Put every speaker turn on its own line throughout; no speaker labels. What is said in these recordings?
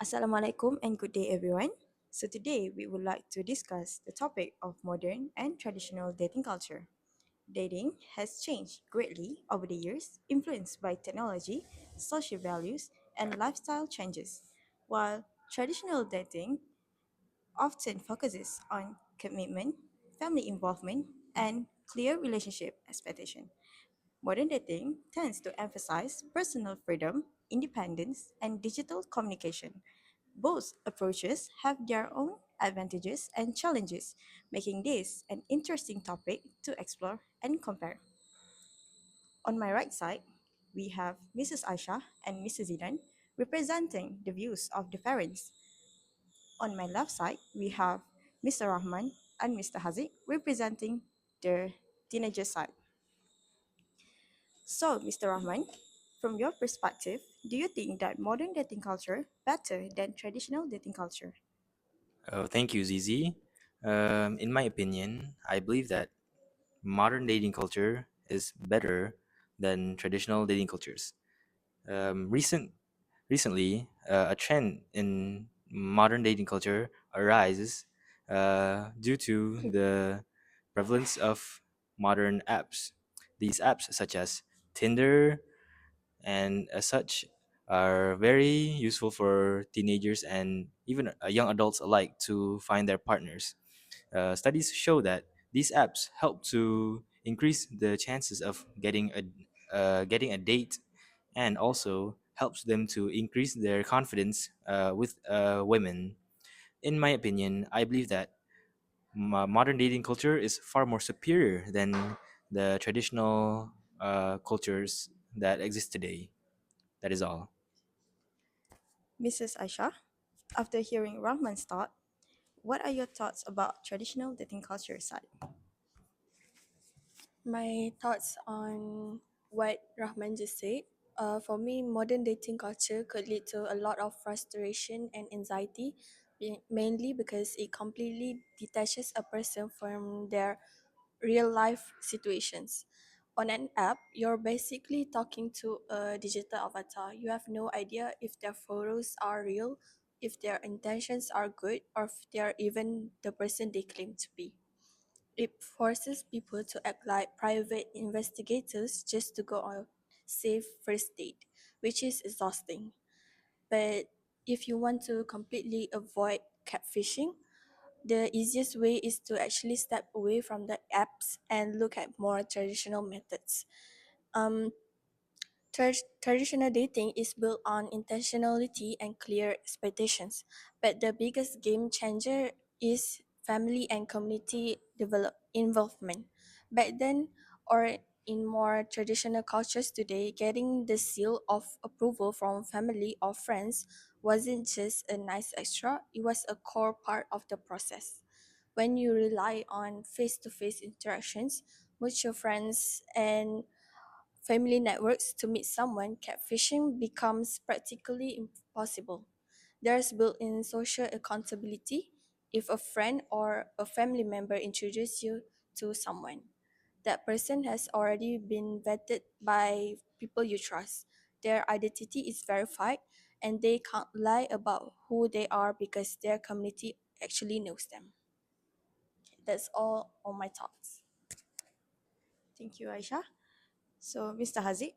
Assalamualaikum and good day everyone. So today we would like to discuss the topic of modern and traditional dating culture. Dating has changed greatly over the years, influenced by technology, social values, and lifestyle changes. While traditional dating often focuses on commitment, family involvement, and clear relationship expectation. Modern dating tends to emphasize personal freedom, independence, and digital communication. Both approaches have their own advantages and challenges, making this an interesting topic to explore and compare. On my right side, we have Mrs. Aisha and Mrs. Zidan representing the views of the parents. On my left side, we have Mr. Rahman and Mr. Haziq representing the teenager side. So, Mr. Rahman, from your perspective, do you think that modern dating culture better than traditional dating culture?
Oh, thank you, Zizi. In my opinion, I believe that modern dating culture is better than traditional dating cultures. Recently, a trend in modern dating culture arises due to the prevalence of modern apps. These apps, such as Tinder and as such, are very useful for teenagers and even young adults alike to find their partners. Studies show that these apps help to increase the chances of getting a date, and also helps them to increase their confidence with women. In my opinion, I believe that modern dating culture is far more superior than the traditional cultures that exist today. That is all.
Mrs. Aisha, after hearing Rahman's thought, what are your thoughts about traditional dating culture side?
My thoughts on what Rahman just said. For me, modern dating culture could lead to a lot of frustration and anxiety, mainly because it completely detaches a person from their real life situations. On an app, you're basically talking to a digital avatar. You have no idea if their photos are real, if their intentions are good, or if they're even the person they claim to be. It forces people to act like private investigators just to go on a safe first date, which is exhausting. But if you want to completely avoid catfishing, the easiest way is to actually step away from the apps and look at more traditional methods. Um, Traditional dating is built on intentionality and clear expectations, but the biggest game changer is family and community involvement. Back then, or in more traditional cultures today, getting the seal of approval from family or friends wasn't just a nice extra, it was a core part of the process. When you rely on face to face interactions, mutual friends, and family networks to meet someone, catfishing becomes practically impossible. There's built in social accountability if a friend or a family member introduces you to someone. That person has already been vetted by people you trust. Their identity is verified and they can't lie about who they are because their community actually knows them. That's all on my thoughts.
Thank you, Aisha. So, Mr. Haziq,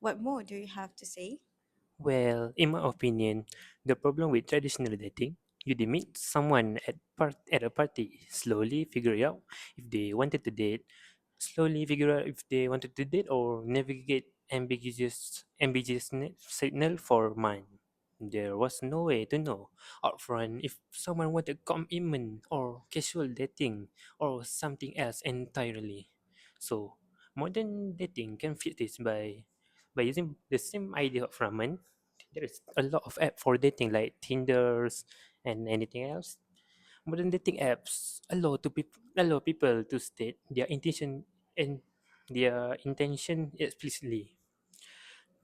what more do you have to say?
Well, in my opinion, the problem with traditional dating, you meet someone at a party, slowly figure out if they wanted to date, slowly figure out if they wanted to date or navigate ambiguous signal for mine. There was no way to know upfront if someone wanted commitment or casual dating or something else entirely. So modern dating can fit this by using the same idea of ramen. There is a lot of app for dating like Tinders and anything else. Modern dating apps allow people to state their intention and their intention explicitly.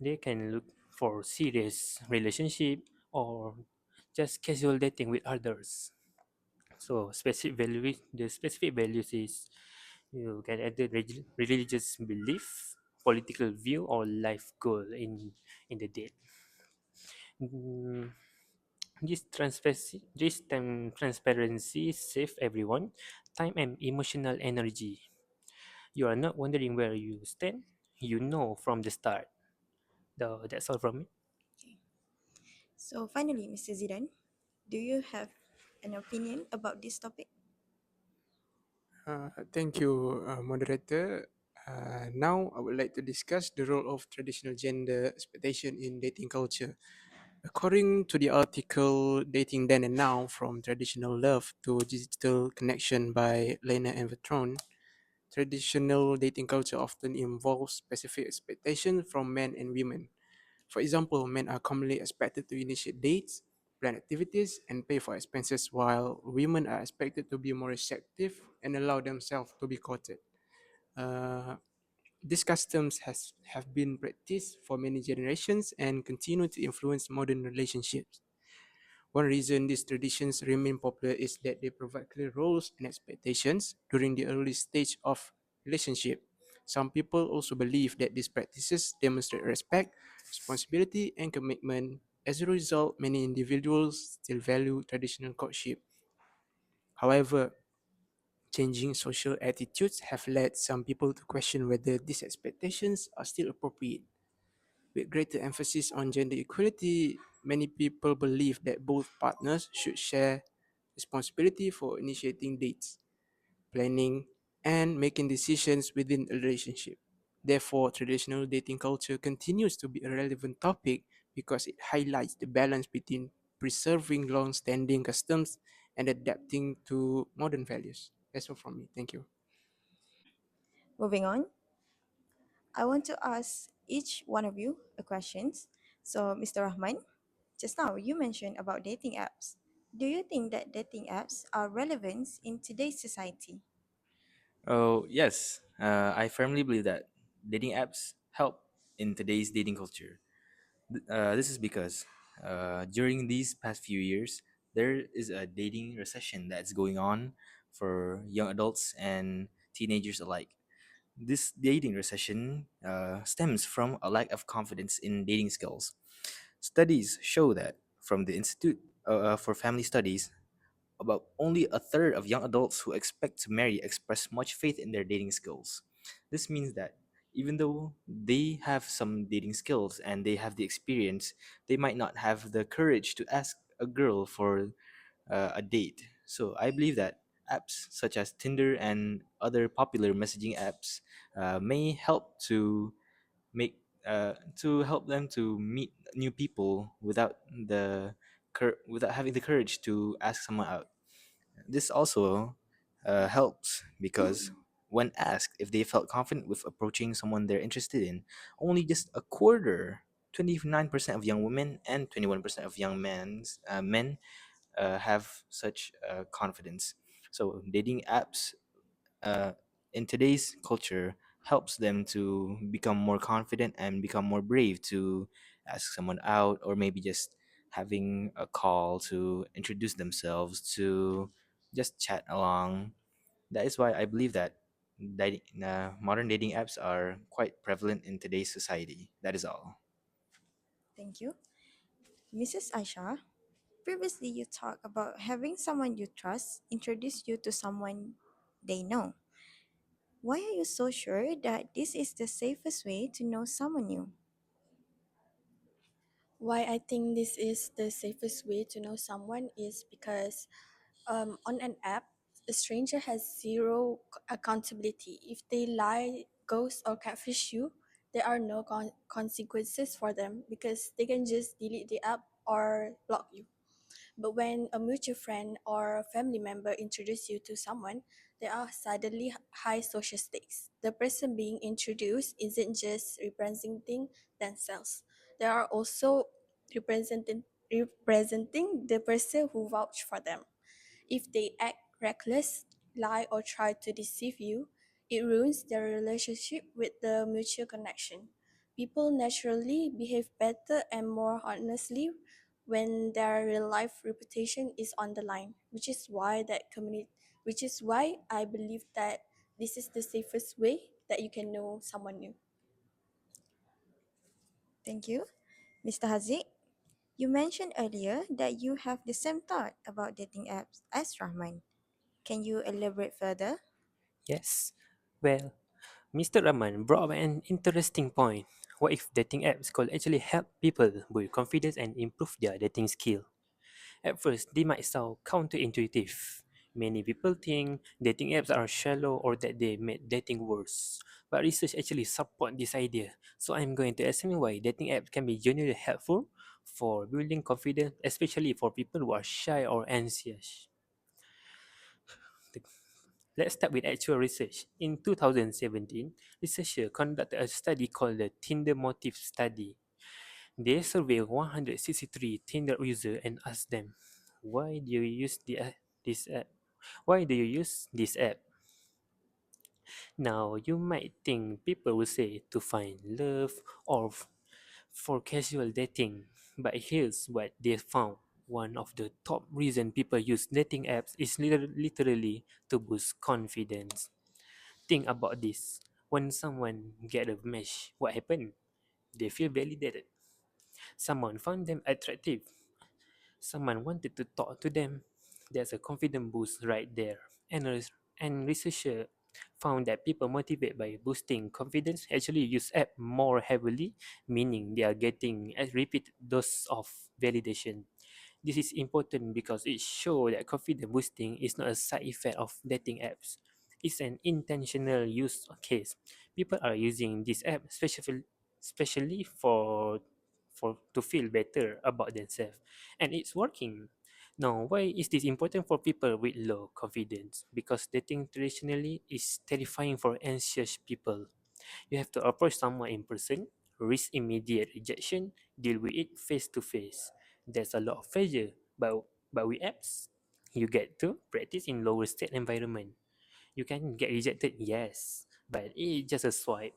They can look for serious relationship or just casual dating with others. So the specific values is you can add the religious belief, political view, or life goal in the date. Mm, Transparency save everyone time and emotional energy. You are not wondering where you stand. You know from the start. Though that's all from me.
Okay. So finally, Mr. Zidan, do you have an opinion about this topic?
Thank you, moderator. Now, I would like to discuss the role of traditional gender expectation in dating culture. According to the article Dating Then and Now From Traditional Love to Digital Connection by Lena and Vetron, traditional dating culture often involves specific expectations from men and women. For example, men are commonly expected to initiate dates, plan activities, and pay for expenses, while women are expected to be more receptive and allow themselves to be courted. Uh, these customs have been practiced for many generations and continue to influence modern relationships. One reason these traditions remain popular is that they provide clear roles and expectations during the early stage of relationship. Some people also believe that these practices demonstrate respect, responsibility, and commitment. As a result, many individuals still value traditional courtship. However, changing social attitudes have led some people to question whether these expectations are still appropriate. With greater emphasis on gender equality, many people believe that both partners should share responsibility for initiating dates, planning, and making decisions within a relationship. Therefore, traditional dating culture continues to be a relevant topic because it highlights the balance between preserving long standing customs and adapting to modern values. That's all from me. Thank you.
Moving on, I want to ask each one of you a questions. So, Mr. Rahman, just now you mentioned about dating apps. Do you think that dating apps are relevant in today's society?
Oh, yes. I firmly believe that dating apps help in today's dating culture. This is because during these past few years, there is a dating recession that's going on for young adults and teenagers alike. This dating recession stems from a lack of confidence in dating skills. Studies show that from the Institute for Family Studies, about only a third of young adults who expect to marry express much faith in their dating skills. This means that even though they have some dating skills and they have the experience, they might not have the courage to ask a girl for a date. So I believe that apps such as Tinder and other popular messaging apps may help make to help them to meet new people without without having the courage to ask someone out. This also helps because when asked if they felt confident with approaching someone they're interested in, only just a quarter, 29% of young women and 21% of young men have such confidence. So dating apps uh, in today's culture helps them to become more confident and become more brave to ask someone out, or maybe just having a call to introduce themselves, to just chat along. That is why I believe that modern dating apps are quite prevalent in today's society. That is all.
Thank you. Mrs. Aisha, previously you talked about having someone you trust introduce you to someone they know. Why are you so sure that this is the safest way to know someone new?
Why I think this is the safest way to know someone is because on an app, a stranger has zero accountability. If they lie, ghost, or catfish you, there are no consequences for them because they can just delete the app or block you. But when a mutual friend or family member introduce you to someone, there are suddenly high social stakes. The person being introduced isn't just representing themselves. They are also representing the person who vouched for them. If they act reckless, lie, or try to deceive you, it ruins their relationship with the mutual connection. People naturally behave better and more honestly when their real life reputation is on the line, which is why I believe that this is the safest way that you can know someone new.
Thank you. Mr. Haziq, You mentioned earlier that you have the same thought about dating apps as Rahman. Can you elaborate further?
Yes. Well, Mr. Rahman brought up an interesting point. What if dating apps could actually help people build confidence and improve their dating skill? At first, they might sound counterintuitive. Many people think dating apps are shallow or that they make dating worse. But research actually support this idea. So I'm going to explain why dating apps can be genuinely helpful for building confidence, especially for people who are shy or anxious. Let's start with actual research. In 2017, researchers conducted a study called the Tinder Motive Study. They surveyed 163 Tinder users and asked them, "Why do you use this app? Why do you use this app?" Now, you might think people will say to find love or for casual dating, but here's what they found. One of the top reasons people use dating apps is literally to boost confidence. Think about this. When someone get a match, what happened? They feel validated. Someone found them attractive. Someone wanted to talk to them. There's a confidence boost right there. And, and researchers found that people motivated by boosting confidence actually use app more heavily, meaning they are getting a repeat dose of validation. This is important because it shows that confidence boosting is not a side effect of dating apps. It's an intentional use case. People are using this app especially for to feel better about themselves, and it's working. Now, why is this important for people with low confidence? Because dating traditionally is terrifying for anxious people. You have to approach someone in person, risk immediate rejection, deal with it face to face. There's a lot of pressure, but with apps, you get to practice in lower state environment. You can get rejected, yes, but it's just a swipe.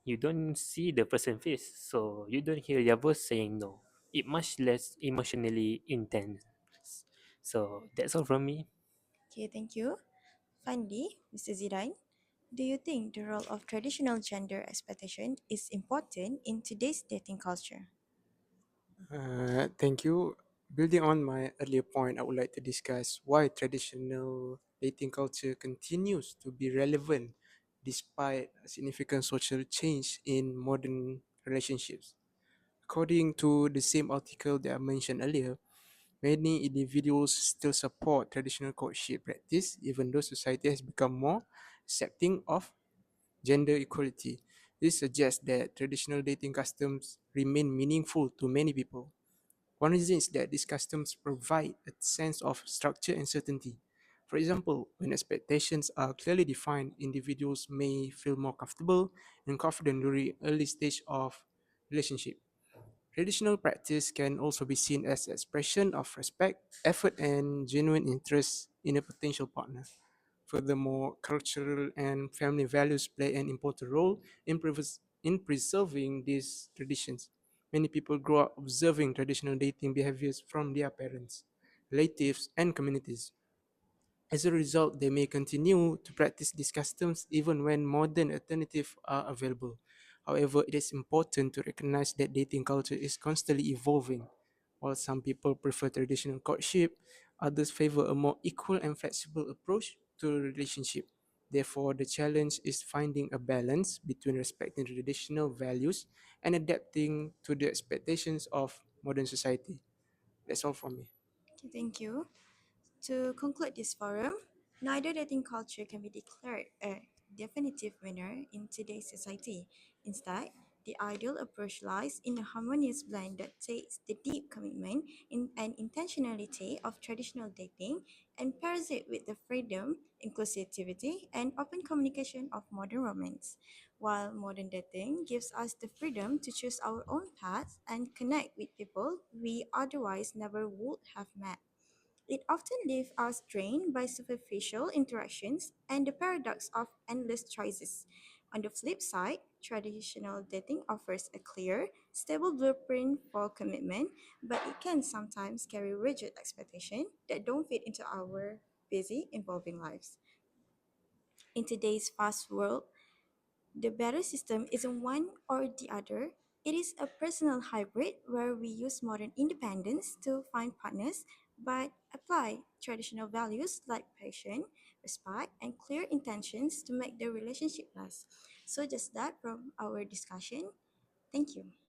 You don't see the person face, so you don't hear their voice saying no. It much less emotionally intense. So that's all from me.
Okay, thank you. Finally, Mr. Zidan, do you think the role of traditional gender expectation is important in today's dating culture?
Thank you. Building on my earlier point, I would like to discuss why traditional dating culture continues to be relevant despite significant social change in modern relationships. According to the same article that I mentioned earlier, many individuals still support traditional courtship practice even though society has become more accepting of gender equality. This suggests that traditional dating customs remain meaningful to many people. One reason is that these customs provide a sense of structure and certainty. For example, when expectations are clearly defined, individuals may feel more comfortable and confident during early stage of relationship. Traditional practice can also be seen as expression of respect, effort, and genuine interest in a potential partner. Furthermore, cultural and family values play an important role in preserving these traditions. Many people grow up observing traditional dating behaviors from their parents, relatives, and communities. As a result, they may continue to practice these customs even when modern alternatives are available. However, it is important to recognize that dating culture is constantly evolving. While some people prefer traditional courtship, others favor a more equal and flexible approach to a relationship. Therefore, the challenge is finding a balance between respecting traditional values and adapting to the expectations of modern society. That's all from me.
Okay, thank you. To conclude this forum, neither dating culture can be declared a definitive winner in today's society. Instead, the ideal approach lies in a harmonious blend that takes the deep commitment and intentionality of traditional dating and pairs it with the freedom, inclusivity, and open communication of modern romance. While modern dating gives us the freedom to choose our own path and connect with people we otherwise never would have met. It often leaves us drained by superficial interactions and the paradox of endless choices. On the flip side, traditional dating offers a clear, stable blueprint for commitment, but it can sometimes carry rigid expectations that don't fit into our busy, evolving lives. In today's fast world, the better system isn't one or the other. It is a personal hybrid where we use modern independence to find partners but apply traditional values like passion, respect, and clear intentions to make the relationship last. So, just that from our discussion. Thank you.